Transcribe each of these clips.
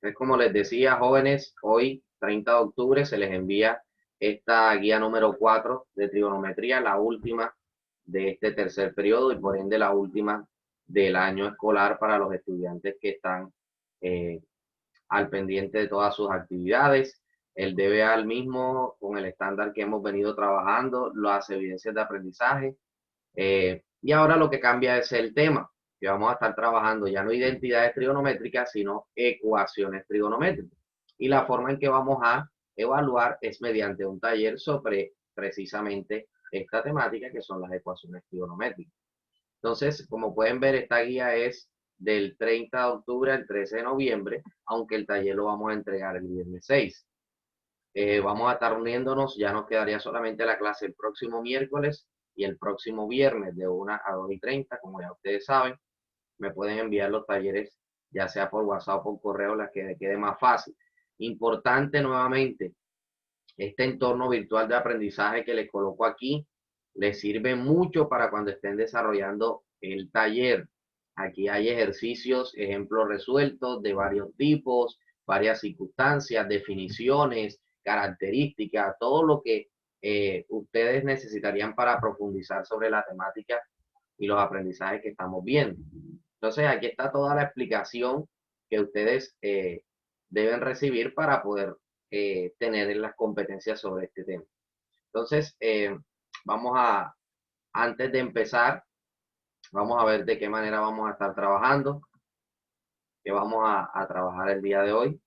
Es como les decía, jóvenes, hoy, 30 de octubre, se les envía esta guía número 4 de trigonometría, la última de este tercer periodo y por ende la última del año escolar para los estudiantes que están eh, al pendiente de todas sus actividades. El DBA al mismo, con el estándar que hemos venido trabajando, las evidencias de aprendizaje, y ahora lo que cambia es el tema, que vamos a estar trabajando ya no identidades trigonométricas, sino ecuaciones trigonométricas. Y la forma en que vamos a evaluar es mediante un taller sobre precisamente esta temática, que son las ecuaciones trigonométricas. Entonces, como pueden ver, esta guía es del 30 de octubre al 13 de noviembre, aunque el taller lo vamos a entregar el viernes 6. Vamos a estar uniéndonos, ya nos quedaría solamente la clase el próximo miércoles y el próximo viernes de 1 a 2:30, como ya ustedes saben. Me pueden enviar los talleres ya sea por WhatsApp o por correo, la que quede más fácil. Importante nuevamente, este entorno virtual de aprendizaje que les coloco aquí, les sirve mucho para cuando estén desarrollando el taller. Aquí hay ejercicios, ejemplos resueltos de varios tipos, varias circunstancias, definiciones, características, todo lo que ustedes necesitarían para profundizar sobre la temática y los aprendizajes que estamos viendo. Entonces, aquí está toda la explicación que ustedes deben recibir para poder tener las competencias sobre este tema. Entonces, vamos a, antes de empezar, vamos a ver de qué manera vamos a estar trabajando, que vamos a trabajar el día de hoy.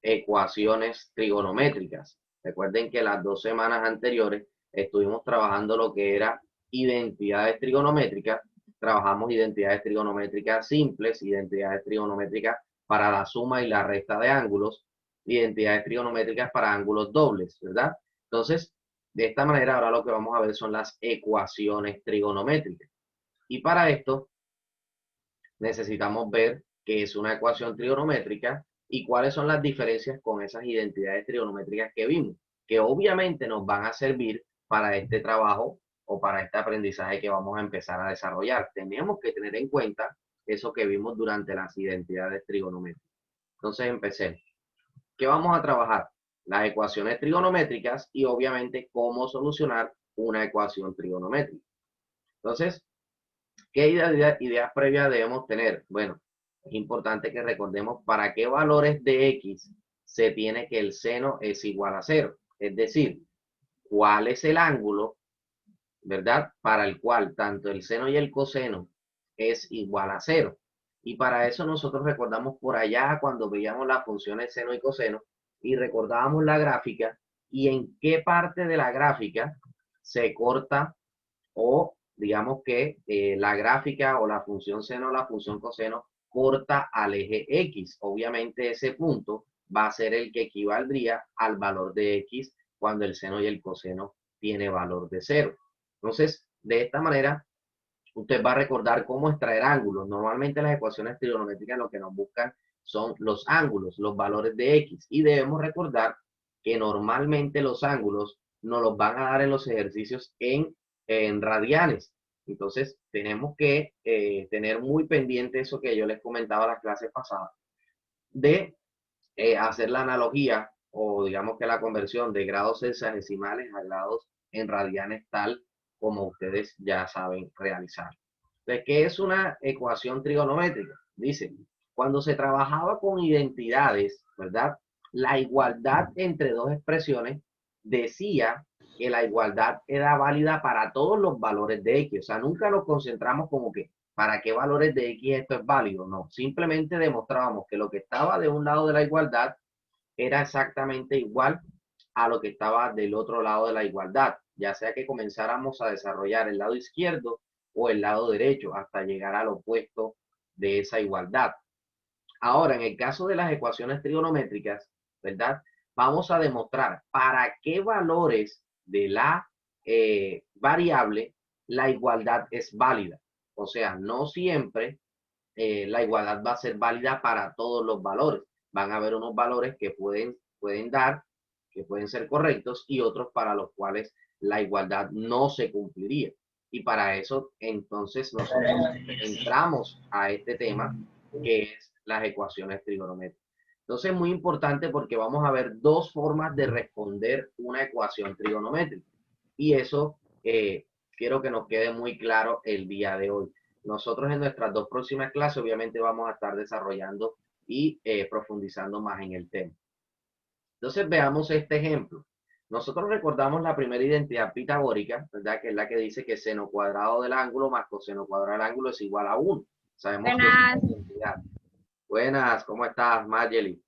Ecuaciones trigonométricas. Recuerden que las 2 semanas anteriores estuvimos trabajando lo que era identidades trigonométricas. Trabajamos identidades trigonométricas simples, identidades trigonométricas para la suma y la resta de ángulos, identidades trigonométricas para ángulos dobles, ¿verdad? Entonces, de esta manera ahora lo que vamos a ver son las ecuaciones trigonométricas. Y para esto necesitamos ver qué es una ecuación trigonométrica y cuáles son las diferencias con esas identidades trigonométricas que vimos, que obviamente nos van a servir para este trabajo o para este aprendizaje que vamos a empezar a desarrollar. Tenemos que tener en cuenta eso que vimos durante las identidades trigonométricas. Entonces empecemos. ¿Qué vamos a trabajar? Las ecuaciones trigonométricas y obviamente cómo solucionar una ecuación trigonométrica. Entonces, ¿qué ideas previas debemos tener? Bueno, es importante que recordemos para qué valores de X se tiene que el seno es igual a 0. Es decir, cuál es el ángulo, ¿verdad? Para el cual tanto el seno y el coseno es igual a 0. Y para eso nosotros recordamos por allá cuando veíamos las funciones seno y coseno y recordábamos la gráfica y en qué parte de la gráfica se corta o digamos que la gráfica o la función seno o la función coseno corta al eje X. Obviamente ese punto va a ser el que equivaldría al valor de X cuando el seno y el coseno tiene valor de 0. Entonces, de esta manera, usted va a recordar cómo extraer ángulos. Normalmente las ecuaciones trigonométricas lo que nos buscan son los ángulos, los valores de X. Y debemos recordar que normalmente los ángulos nos los van a dar en los ejercicios en radianes. Entonces, tenemos que tener muy pendiente eso que yo les comentaba en las clases pasadas, de hacer la analogía o digamos que la conversión de grados sexagesimales a grados en radianes tal como ustedes ya saben realizar. Entonces, ¿qué es una ecuación trigonométrica? Dice, cuando se trabajaba con identidades, ¿verdad? La igualdad entre dos expresiones decía que la igualdad era válida para todos los valores de X. O sea, nunca nos concentramos como que para qué valores de X esto es válido. No, simplemente demostrábamos que lo que estaba de un lado de la igualdad era exactamente igual a lo que estaba del otro lado de la igualdad, ya sea que comenzáramos a desarrollar el lado izquierdo o el lado derecho hasta llegar al opuesto de esa igualdad. Ahora, en el caso de las ecuaciones trigonométricas, ¿verdad? Vamos a demostrar para qué valores de la variable la igualdad es válida. O sea, no siempre la igualdad va a ser válida para todos los valores. Van a haber unos valores que pueden dar, que pueden ser correctos, y otros para los cuales la igualdad no se cumpliría. Y para eso, entonces, nosotros entramos a este tema, que es las ecuaciones trigonométricas. Entonces es muy importante porque vamos a ver dos formas de responder una ecuación trigonométrica. Y eso quiero que nos quede muy claro el día de hoy. Nosotros en nuestras dos próximas clases obviamente vamos a estar desarrollando y profundizando más en el tema. Entonces veamos este ejemplo. Nosotros recordamos la primera identidad pitagórica, ¿verdad? Que es la que dice que seno cuadrado del ángulo más coseno cuadrado del ángulo es igual a 1. Sabemos que es una Buenas, identidad. Buenas, ¿cómo estás, Margely?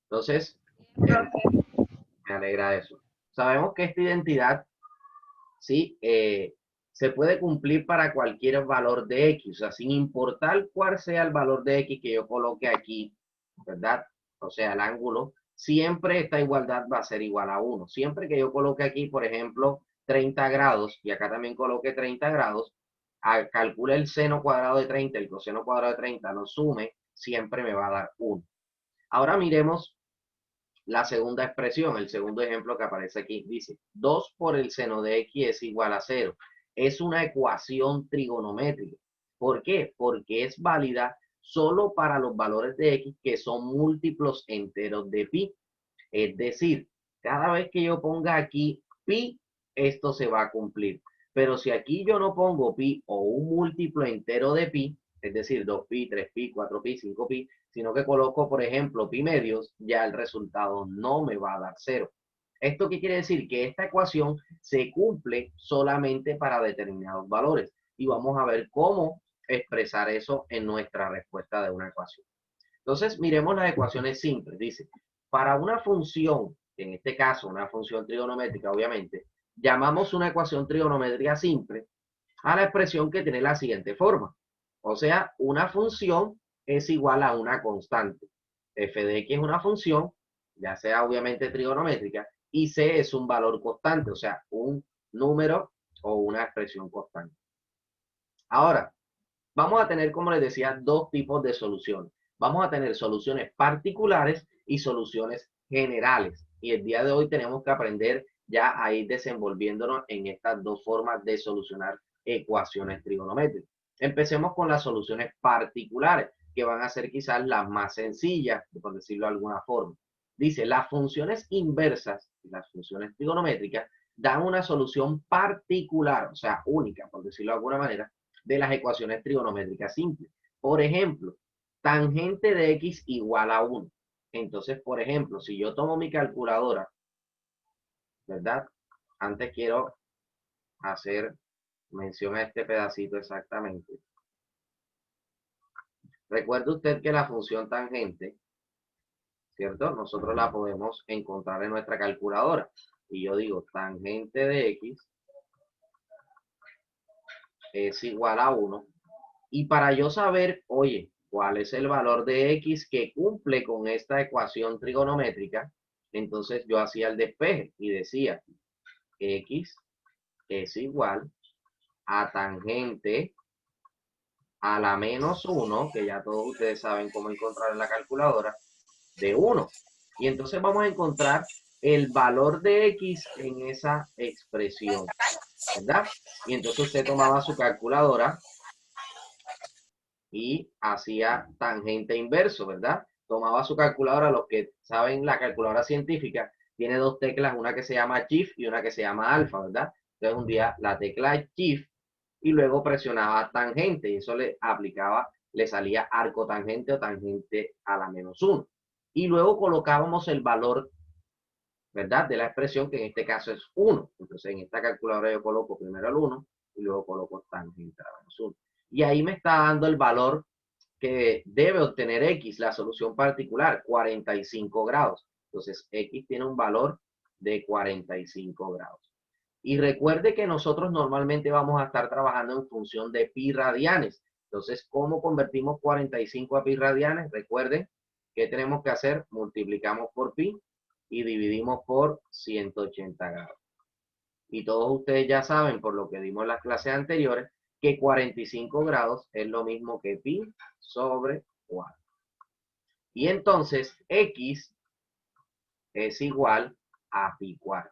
Entonces, profe. me alegra eso. Sabemos que esta identidad, ¿sí? Se puede cumplir para cualquier valor de X, o sea, sin importar cuál sea el valor de X que yo coloque aquí, ¿verdad? O sea, el ángulo, siempre esta igualdad va a ser igual a 1. Siempre que yo coloque aquí, por ejemplo, 30 grados, y acá también coloque 30 grados, calcule el seno cuadrado de 30, el coseno cuadrado de 30, lo sume, siempre me va a dar 1. Ahora miremos la segunda expresión, el segundo ejemplo que aparece aquí. Dice, 2 por el seno de X es igual a 0. Es una ecuación trigonométrica. ¿Por qué? Porque es válida solo para los valores de X que son múltiplos enteros de pi. Es decir, cada vez que yo ponga aquí pi, esto se va a cumplir. Pero si aquí yo no pongo pi o un múltiplo entero de pi, es decir, 2pi, 3pi, 4pi, 5pi, sino que coloco, por ejemplo, pi medios, ya el resultado no me va a dar 0. ¿Esto qué quiere decir? Que esta ecuación se cumple solamente para determinados valores. Y vamos a ver cómo expresar eso en nuestra respuesta de una ecuación. Entonces, miremos las ecuaciones simples. Dice, para una función, en este caso una función trigonométrica, obviamente, llamamos una ecuación trigonométrica simple a la expresión que tiene la siguiente forma. O sea, una función es igual a una constante. F de X es una función, ya sea obviamente trigonométrica, y C es un valor constante, o sea, un número o una expresión constante. Ahora, vamos a tener, como les decía, dos tipos de soluciones. Vamos a tener soluciones particulares y soluciones generales. Y el día de hoy tenemos que aprender ya a ir desenvolviéndonos en estas dos formas de solucionar ecuaciones trigonométricas. Empecemos con las soluciones particulares, que van a ser quizás las más sencillas, por decirlo de alguna forma. Dice, las funciones inversas y las funciones trigonométricas dan una solución particular, o sea, única, por decirlo de alguna manera, de las ecuaciones trigonométricas simples. Por ejemplo, tangente de X igual a 1. Entonces, por ejemplo, si yo tomo mi calculadora, ¿verdad? Antes quiero hacer mención a este pedacito exactamente. Recuerde usted que la función tangente, ¿cierto? Nosotros la podemos encontrar en nuestra calculadora. Y yo digo, tangente de X es igual a 1. Y para yo saber, oye, cuál es el valor de X que cumple con esta ecuación trigonométrica, entonces yo hacía el despeje y decía, X es igual a tangente a la menos 1, que ya todos ustedes saben cómo encontrar en la calculadora, de 1. Y entonces vamos a encontrar el valor de X en esa expresión, ¿verdad? Y entonces usted tomaba su calculadora y hacía tangente inverso, ¿verdad? Tomaba su calculadora, los que saben la calculadora científica, tiene dos teclas, una que se llama Shift y una que se llama Alfa, ¿verdad? Entonces un día la tecla Shift y luego presionaba tangente y eso le aplicaba, le salía arco tangente o tangente a la menos 1. Y luego colocábamos el valor, ¿verdad? De la expresión que en este caso es 1. Entonces en esta calculadora yo coloco primero el 1 y luego coloco tangente a la menos 1. Y ahí me está dando el valor que debe obtener X, la solución particular, 45 grados. Entonces, X tiene un valor de 45 grados. Y recuerde que nosotros normalmente vamos a estar trabajando en función de pi radianes. Entonces, ¿cómo convertimos 45 a pi radianes? Recuerden que tenemos que hacer, multiplicamos por pi y dividimos por 180 grados. Y todos ustedes ya saben, por lo que dimos en las clases anteriores, que 45 grados es lo mismo que pi sobre 4. Y entonces X es igual a pi cuarto.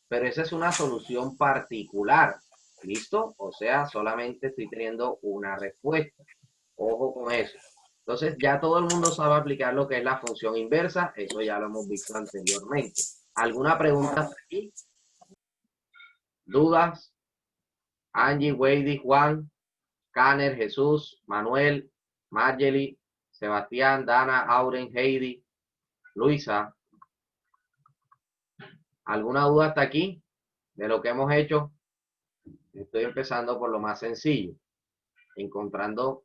Pero esa es una solución particular. ¿Listo? O sea, solamente estoy teniendo una respuesta. Ojo con eso. Entonces, ya todo el mundo sabe aplicar lo que es la función inversa. Eso ya lo hemos visto anteriormente. ¿Alguna pregunta hasta aquí? ¿Dudas? Angie, Weidy, Juan, Kanner, Jesús, Manuel, Margely, Sebastián, Dana, Auren, Heidi, Luisa. ¿Alguna duda hasta aquí de lo que hemos hecho? Estoy empezando por lo más sencillo, encontrando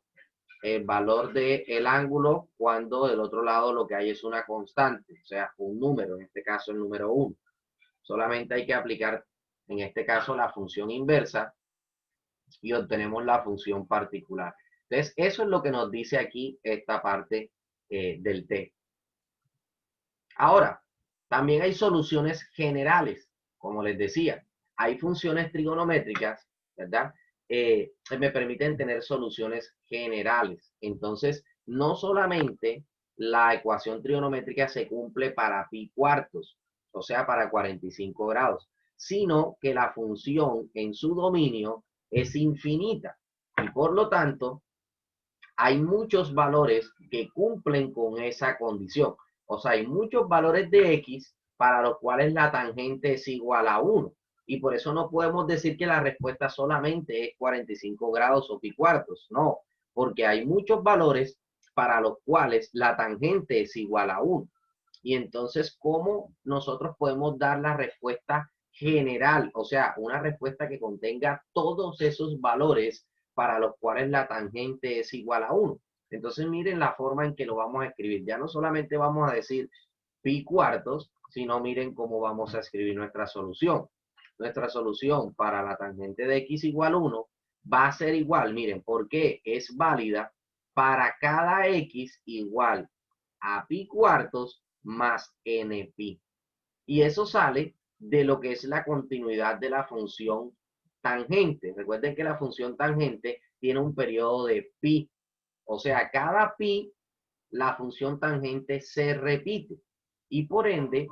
el valor del ángulo cuando del otro lado lo que hay es una constante, o sea, un número, en este caso el número 1. Solamente hay que aplicar, en este caso, la función inversa y obtenemos la función particular. Entonces, eso es lo que nos dice aquí esta parte del t. Ahora, también hay soluciones generales, como les decía. Hay funciones trigonométricas, ¿verdad? Me permiten tener soluciones generales. Entonces, no solamente la ecuación trigonométrica se cumple para pi cuartos, o sea, para 45 grados, sino que la función en su dominio es infinita. Y por lo tanto, hay muchos valores que cumplen con esa condición. O sea, hay muchos valores de x para los cuales la tangente es igual a 1. Y por eso no podemos decir que la respuesta solamente es 45 grados o pi cuartos. No, porque hay muchos valores para los cuales la tangente es igual a 1. Y entonces, ¿cómo nosotros podemos dar la respuesta general? O sea, una respuesta que contenga todos esos valores para los cuales la tangente es igual a 1. Entonces, miren la forma en que lo vamos a escribir. Ya no solamente vamos a decir pi cuartos, sino miren cómo vamos a escribir nuestra solución. Nuestra solución para la tangente de x igual 1 va a ser igual, miren, porque es válida para cada x igual a pi cuartos más n pi. Y eso sale de lo que es la continuidad de la función tangente. Recuerden que la función tangente tiene un periodo de pi. O sea, cada pi, la función tangente se repite. Y por ende,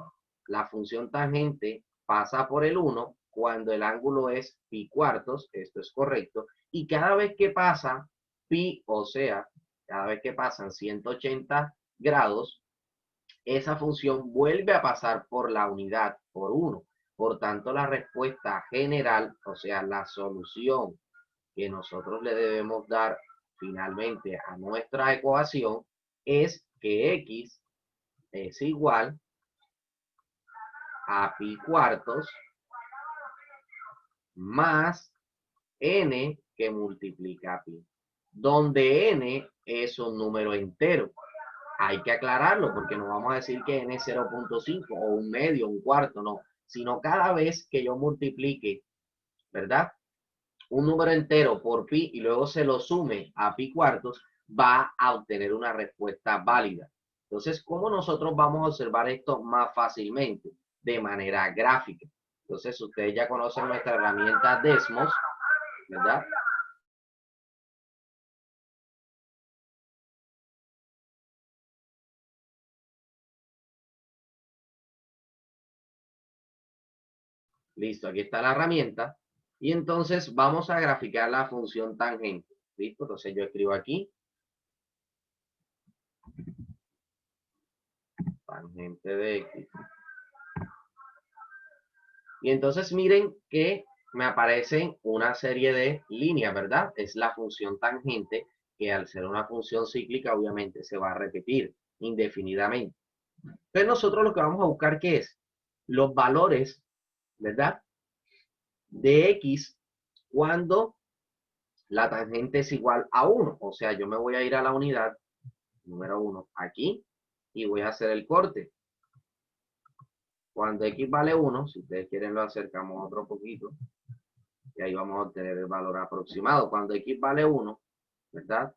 la función tangente pasa por el 1 cuando el ángulo es pi cuartos. Esto es correcto. Y cada vez que pasa pi, o sea, cada vez que pasan 180 grados, esa función vuelve a pasar por la unidad, por 1. Por tanto, la respuesta general, o sea, la solución que nosotros le debemos dar finalmente a nuestra ecuación es que x es igual a pi cuartos más n que multiplica pi, donde n es un número entero. Hay que aclararlo porque no vamos a decir que n es 0.5 o un medio, un cuarto, no, sino cada vez que yo multiplique, ¿verdad?, un número entero por pi y luego se lo sume a pi cuartos, va a obtener una respuesta válida. Entonces, ¿cómo nosotros vamos a observar esto más fácilmente? De manera gráfica. Entonces, ustedes ya conocen nuestra herramienta Desmos, ¿verdad? Listo, aquí está la herramienta. Y entonces vamos a graficar la función tangente. ¿Listo? Entonces yo escribo aquí tangente de x. Y entonces miren que me aparecen una serie de líneas, ¿verdad? Es la función tangente que al ser una función cíclica obviamente se va a repetir indefinidamente. Entonces nosotros lo que vamos a buscar ¿qué es? Los valores, ¿verdad?, de x cuando la tangente es igual a 1. O sea, yo me voy a ir a la unidad número 1 aquí y voy a hacer el corte. Cuando x vale 1, si ustedes quieren lo acercamos otro poquito, y ahí vamos a obtener el valor aproximado. Cuando x vale 1, ¿verdad?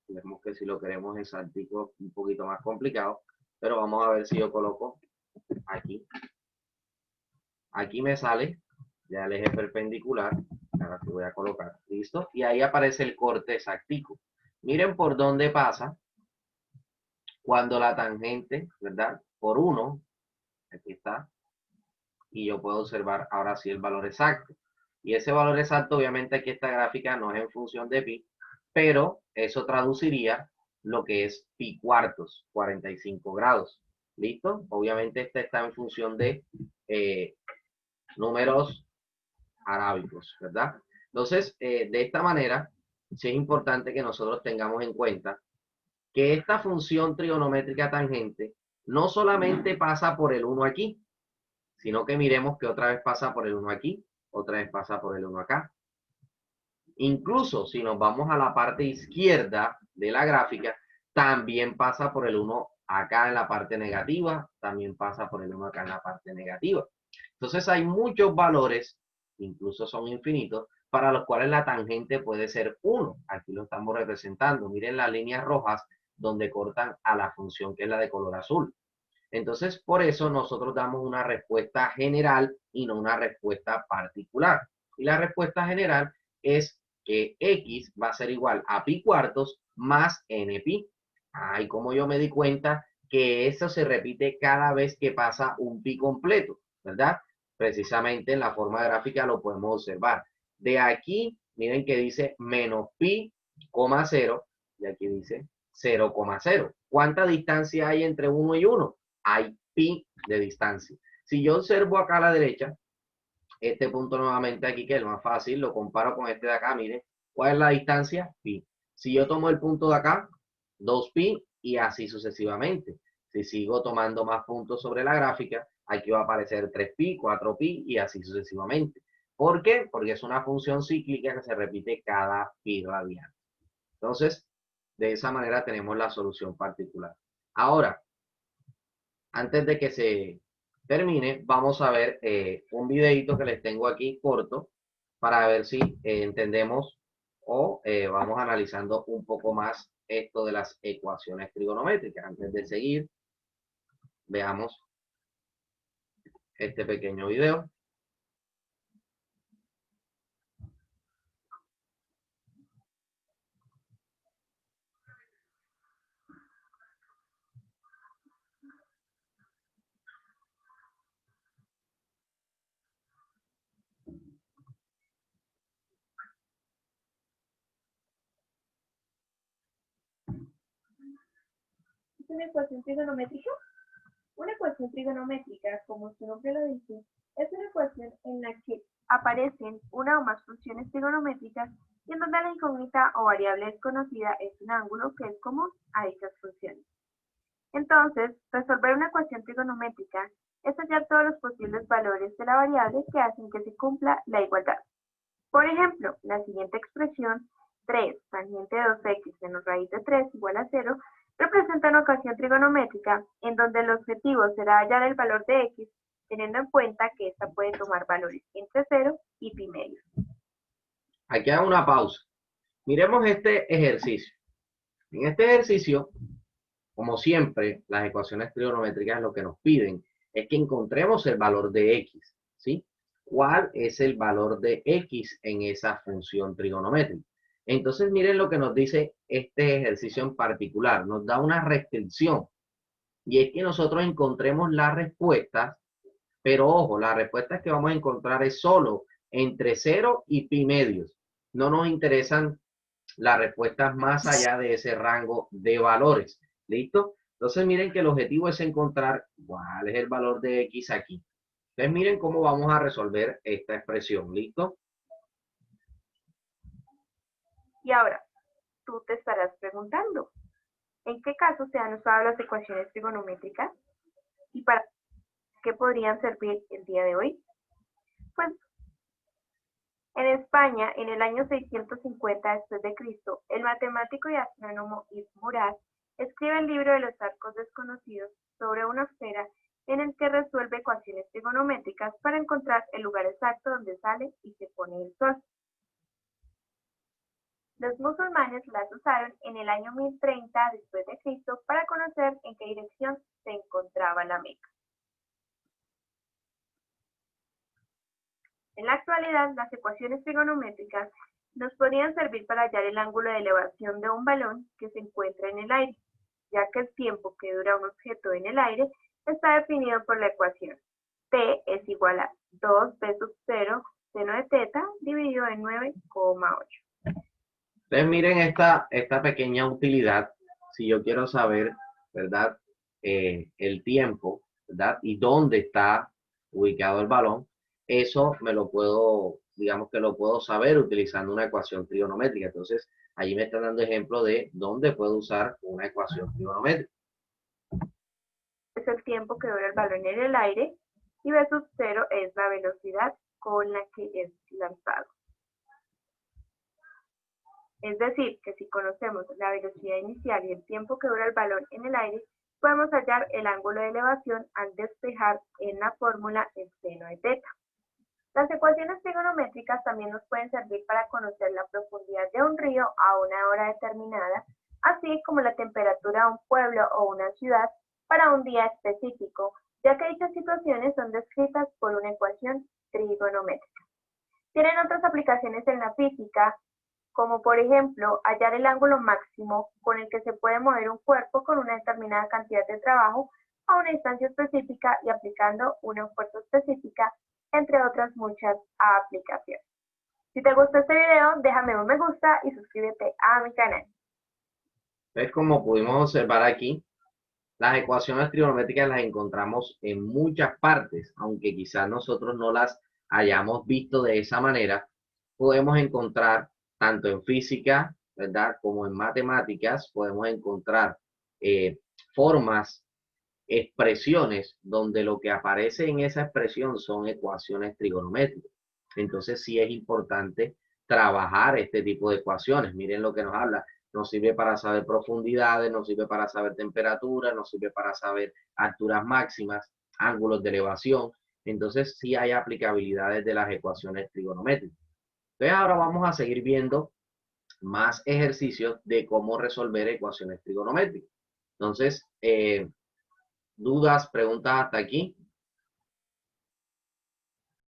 Vemos que si lo queremos exactico un poquito más complicado, pero vamos a ver si yo coloco aquí. Aquí me sale ya el eje perpendicular. Ahora sí voy a colocar, listo. Y ahí aparece el corte exactico. Miren por dónde pasa cuando la tangente, ¿verdad?, por 1, aquí está, y yo puedo observar ahora sí el valor exacto. Y ese valor exacto, obviamente aquí esta gráfica no es en función de pi, pero eso traduciría lo que es pi cuartos, 45 grados. ¿Listo? Obviamente este está en función de números arábicos, ¿verdad? Entonces, de esta manera, sí es importante que nosotros tengamos en cuenta que esta función trigonométrica tangente no solamente pasa por el 1 aquí, sino que miremos que otra vez pasa por el 1 aquí, otra vez pasa por el 1 acá. Incluso si nos vamos a la parte izquierda de la gráfica, también pasa por el 1 acá en la parte negativa, también pasa por el 1 acá en la parte negativa. Entonces hay muchos valores, incluso son infinitos, para los cuales la tangente puede ser 1. Aquí lo estamos representando. Miren las líneas rojas donde cortan a la función que es la de color azul. Entonces, por eso nosotros damos una respuesta general y no una respuesta particular. Y la respuesta general es que x va a ser igual a pi cuartos más n pi. Y como yo me di cuenta que eso se repite cada vez que pasa un pi completo, ¿verdad? Precisamente en la forma gráfica lo podemos observar. De aquí, miren que dice menos pi, 0, y aquí dice 0,0. ¿Cuánta distancia hay entre 1 y 1? Hay pi de distancia. Si yo observo acá a la derecha, este punto nuevamente aquí, que es lo más fácil, lo comparo con este de acá, miren, ¿cuál es la distancia? Pi. Si yo tomo el punto de acá, 2pi y así sucesivamente. Si sigo tomando más puntos sobre la gráfica, aquí va a aparecer 3pi, 4pi y así sucesivamente. ¿Por qué? Porque es una función cíclica que se repite cada pi radiano. Entonces, de esa manera tenemos la solución particular. Ahora, antes de que se termine, vamos a ver un videito que les tengo aquí corto para ver si entendemos o vamos analizando un poco más esto de las ecuaciones trigonométricas. Antes de seguir, veamos este pequeño video. ¿Es una ecuación trigonométrica? Una ecuación trigonométrica, como su nombre lo dice, es una ecuación en la que aparecen una o más funciones trigonométricas y en donde la incógnita o variable desconocida es un ángulo que es común a dichas funciones. Entonces, resolver una ecuación trigonométrica es hallar todos los posibles valores de la variable que hacen que se cumpla la igualdad. Por ejemplo, la siguiente expresión, 3 tangente de 2x menos raíz de 3 igual a 0, representa una ecuación trigonométrica en donde el objetivo será hallar el valor de x, teniendo en cuenta que ésta puede tomar valores entre 0 y pi medio. Aquí hago una pausa. Miremos este ejercicio. En este ejercicio, como siempre, las ecuaciones trigonométricas lo que nos piden es que encontremos el valor de x, ¿sí? ¿Cuál es el valor de x en esa función trigonométrica? Entonces, miren lo que nos dice este ejercicio en particular. Nos da una restricción. Y es que nosotros encontremos las respuestas, pero ojo, las respuestas que vamos a encontrar es solo entre 0 y pi medios. No nos interesan las respuestas más allá de ese rango de valores. ¿Listo? Entonces miren que el objetivo es encontrar cuál es el valor de x aquí. Entonces miren cómo vamos a resolver esta expresión. ¿Listo? Y ahora, tú te estarás preguntando, ¿en qué casos se han usado las ecuaciones trigonométricas? ¿Y para qué podrían servir el día de hoy? Pues en España, en el año 650 después de Cristo, el matemático y astrónomo Yves Murat escribe el libro de los arcos desconocidos sobre una esfera en el que resuelve ecuaciones trigonométricas para encontrar el lugar exacto donde sale y se pone el sol. Los musulmanes las usaron en el año 1030 después de Cristo para conocer en qué dirección se encontraba la Meca. En la actualidad, las ecuaciones trigonométricas nos podrían servir para hallar el ángulo de elevación de un balón que se encuentra en el aire, ya que el tiempo que dura un objeto en el aire está definido por la ecuación. T es igual a 2b sub 0 seno de teta dividido en 9,8. Entonces miren esta pequeña utilidad, si yo quiero saber, ¿verdad? El tiempo, ¿verdad? Y dónde está ubicado el balón, eso me lo puedo, digamos que lo puedo saber utilizando una ecuación trigonométrica. Entonces, allí me están dando ejemplo de dónde puedo usar una ecuación trigonométrica. Es el tiempo que dura el balón en el aire y v sub 0 es la velocidad con la que es lanzado. Es decir, que si conocemos la velocidad inicial y el tiempo que dura el balón en el aire, podemos hallar el ángulo de elevación al despejar en la fórmula el seno de teta. Las ecuaciones trigonométricas también nos pueden servir para conocer la profundidad de un río a una hora determinada, así como la temperatura de un pueblo o una ciudad para un día específico, ya que dichas situaciones son descritas por una ecuación trigonométrica. Tienen otras aplicaciones en la física, como por ejemplo hallar el ángulo máximo con el que se puede mover un cuerpo con una determinada cantidad de trabajo a una distancia específica y aplicando una fuerza específica, entre otras muchas aplicaciones. Si te gustó este video, déjame un me gusta y suscríbete a mi canal. Entonces, como pudimos observar aquí, las ecuaciones trigonométricas las encontramos en muchas partes, aunque quizás nosotros no las hayamos visto de esa manera. Podemos encontrar tanto en física, ¿verdad? Como en matemáticas, podemos encontrar formas, expresiones, donde lo que aparece en esa expresión son ecuaciones trigonométricas. Entonces sí es importante trabajar este tipo de ecuaciones. Miren lo que nos habla. Nos sirve para saber profundidades, nos sirve para saber temperatura, nos sirve para saber alturas máximas, ángulos de elevación. Entonces sí hay aplicabilidades de las ecuaciones trigonométricas. Entonces ahora vamos a seguir viendo más ejercicios de cómo resolver ecuaciones trigonométricas. Entonces, dudas, preguntas hasta aquí.